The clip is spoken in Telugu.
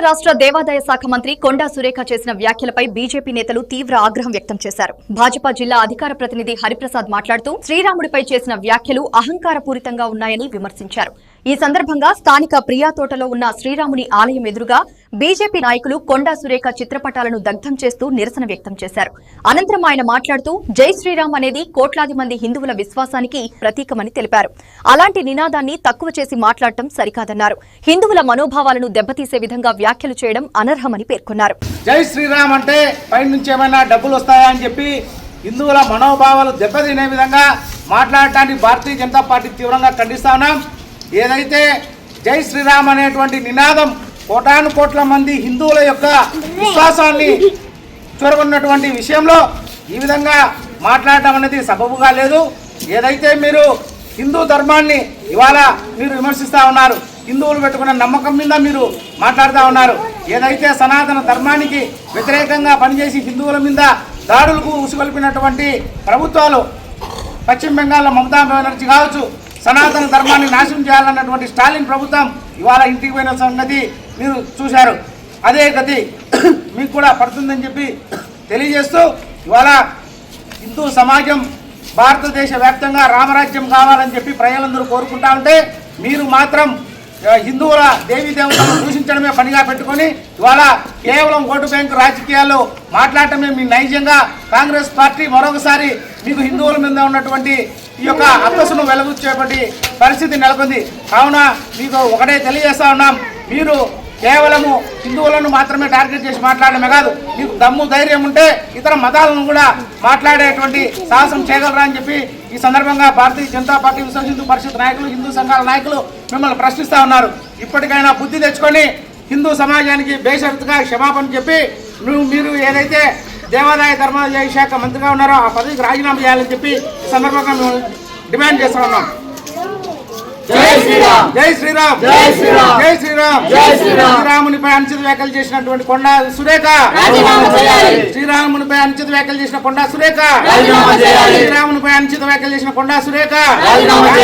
రాష్ట్ర దేవాదాయ శాఖ మంత్రి కొండా సురేఖ చేసిన వ్యాఖ్యలపై బీజేపీ నేతలు తీవ్ర ఆగ్రహం వ్యక్తం చేశారు. భాజపా జిల్లా అధికార ప్రతినిధి హరిప్రసాద్ మాట్లాడుతూ శ్రీరాముడిపై చేసిన వ్యాఖ్యలు అహంకారపూరితంగా ఉన్నాయని విమర్శించారు. ఈ సందర్భంగా స్థానిక ప్రియాతోటలో ఉన్న శ్రీరాముని ఆలయం ఎదురుగా బీజేపీ నాయకులు కొండా సురేఖ చిత్రపటాలను దగ్ధం చేస్తూ నిరసన వ్యక్తం చేశారు. అనంతరం ఆయన మాట్లాడుతూ జై శ్రీరామ్ అనేది కోట్లాది మంది హిందువుల విశ్వాసానికి ప్రతీకమని తెలిపారు. అలాంటి నినాదాన్ని తక్కువ చేసి మాట్లాడటం సరికాదన్నారు. హిందువుల మనోభావాలను దెబ్బతీసే విధంగా వ్యాఖ్యలు చేయడం అనర్హమని పేర్కొన్నారు. జై శ్రీరామ్ అంటే పై నుంచి ఏమైనా డబ్బులు వస్తాయా అని చెప్పి హిందువుల మనోభావాలు దెబ్బతినే విధంగా మాట్లాడటానికి భారతీయ జనతా పార్టీ తీవ్రంగా ఖండిస్తా ఉన్నాం. ఏదైతే జై శ్రీరామ్ అనేటువంటి నినాదం కోటాను కోట్ల మంది హిందువుల యొక్క విశ్వాసాన్ని చూరగొన్నటువంటి విషయంలో ఈ విధంగా మాట్లాడటం అనేది సబబుగా లేదు. ఏదైతే మీరు హిందూ ధర్మాన్ని ఇవాళ మీరు విమర్శిస్తూ ఉన్నారు, హిందువులు పెట్టుకున్న నమ్మకం మీద మీరు మాట్లాడుతూ ఉన్నారు. ఏదైతే సనాతన ధర్మానికి వ్యతిరేకంగా పనిచేసి హిందువుల మీద దాడులకు ఉసుగొల్పినటువంటి ప్రభుత్వాలు పశ్చిమ బెంగాల్లో మమతా బెనర్జీ కావచ్చు, సనాతన ధర్మాన్ని నాశనం చేయాలన్నటువంటి స్టాలిన్ ప్రభుత్వం ఇవాళ ఇంటికి పోయిన సంగతి మీరు చూశారు. అదే గతి మీకు కూడా పడుతుందని చెప్పి తెలియజేస్తూ ఇవాళ హిందూ సమాజం భారతదేశ వ్యాప్తంగా రామరాజ్యం కావాలని చెప్పి ప్రజలందరూ కోరుకుంటా ఉంటే మీరు మాత్రం హిందువుల దేవీ దేవతలను దూషించడమే పనిగా పెట్టుకొని ఇవాళ కేవలం ఓటు బ్యాంకు రాజకీయాల్లో మాట్లాడటమే మీ నైజంగా కాంగ్రెస్ పార్టీ మరొకసారి మీకు హిందువుల మీద ఉన్నటువంటి ఈ యొక్క అక్కసును వెలుగుచ్చేటువంటి పరిస్థితి నెలకొంది. కావున మీకు ఒకటే తెలియజేస్తా ఉన్నాం, మీరు కేవలము హిందువులను మాత్రమే టార్గెట్ చేసి మాట్లాడమే కాదు, మీకు దమ్ము ధైర్యం ఉంటే ఇతర మతాలను కూడా మాట్లాడేటువంటి సాహసం చేయగలరా అని చెప్పి ఈ సందర్భంగా భారతీయ జనతా పార్టీ విశ్వ హిందూ పరిషత్ నాయకులు, హిందూ సంఘాల నాయకులు మిమ్మల్ని ప్రశ్నిస్తూ ఉన్నారు. ఇప్పటికైనా బుద్ధి తెచ్చుకొని హిందూ సమాజానికి బేషరతుగా క్షమాపణ చెప్పి మీరు ఏదైతే దేవాదాయ ధర్మాదాయ శాఖ మంత్రిగా ఉన్నారో ఆ పదవికి రాజీనామా చేయాలని చెప్పి ఈ సందర్భంగా మేము డిమాండ్ చేస్తూ ఉన్నాం. జై శ్రీరామ్, జై శ్రీరామ్, జై శ్రీరామ్, జై శ్రీరామ్, జై శ్రీరామ్. శ్రీరామునిపై అనుచిత వ్యాఖ్యలు చేసినటువంటి కొండా సురేఖ, శ్రీరామునిపై అనుచిత వ్యాఖ్యలు చేసిన కొండా సురేఖ, శ్రీరామునిపై అనుచిత వ్యాఖ్యలు చేసిన కొండా సురేఖ.